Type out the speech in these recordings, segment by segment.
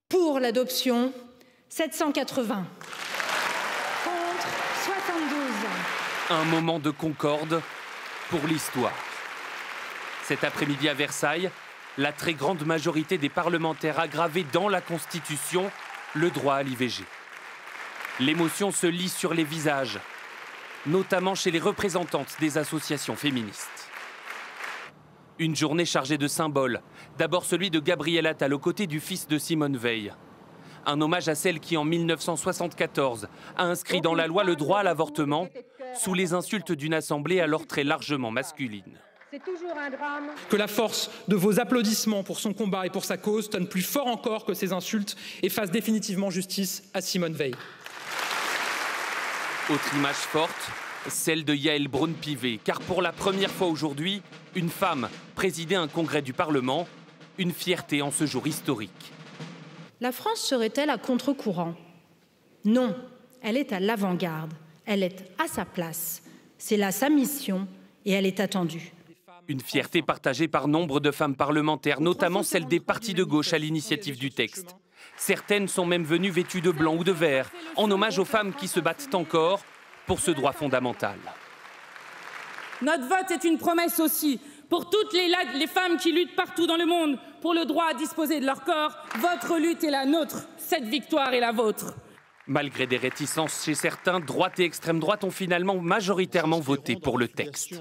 Pour l'adoption, 780. Contre, 72. Un moment de concorde pour l'histoire. Cet après-midi à Versailles, la très grande majorité des parlementaires a gravé dans la Constitution le droit à l'IVG. L'émotion se lit sur les visages, notamment chez les représentantes des associations féministes. Une journée chargée de symboles. D'abord celui de Gabriel Attal aux côtés du fils de Simone Veil. Un hommage à celle qui, en 1974, a inscrit dans la loi le droit à l'avortement sous les insultes d'une assemblée alors très largement masculine. C'est toujours un drame. Que la force de vos applaudissements pour son combat et pour sa cause tonne plus fort encore que ces insultes et fasse définitivement justice à Simone Veil. Autre image forte, celle de Yaël Braun-Pivet, car pour la première fois aujourd'hui, une femme présidait un congrès du Parlement, une fierté en ce jour historique. La France serait-elle à contre-courant? Non, elle est à l'avant-garde, elle est à sa place. C'est là sa mission et elle est attendue. Une fierté partagée par nombre de femmes parlementaires, notamment celles des partis de gauche à l'initiative du texte. Certaines sont même venues vêtues de blanc ou de vert, en hommage aux femmes qui se battent encore pour ce droit fondamental. Notre vote est une promesse aussi pour toutes les femmes qui luttent partout dans le monde pour le droit à disposer de leur corps. Votre lutte est la nôtre, cette victoire est la vôtre. Malgré des réticences chez certains, droite et extrême droite ont finalement majoritairement voté pour le texte.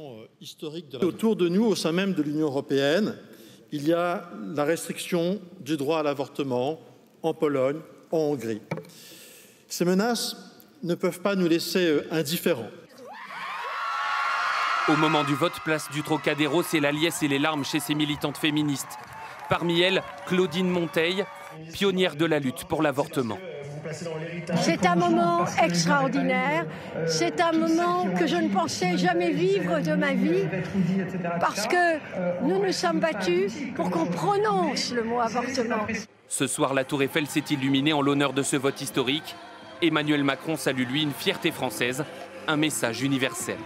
Autour de nous, au sein même de l'Union européenne, il y a la restriction du droit à l'avortement en Pologne, en Hongrie. Ces menaces ne peuvent pas nous laisser indifférents. Au moment du vote, place du Trocadéro, c'est la liesse et les larmes chez ces militantes féministes. Parmi elles, Claudine Monteil, pionnière de la lutte pour l'avortement. C'est un moment extraordinaire, c'est un moment que je ne pensais jamais vivre de ma vie, parce que nous nous sommes battus pour qu'on prononce le mot avortement. Ce soir, la Tour Eiffel s'est illuminée en l'honneur de ce vote historique. Emmanuel Macron salue, lui, une fierté française, un message universel.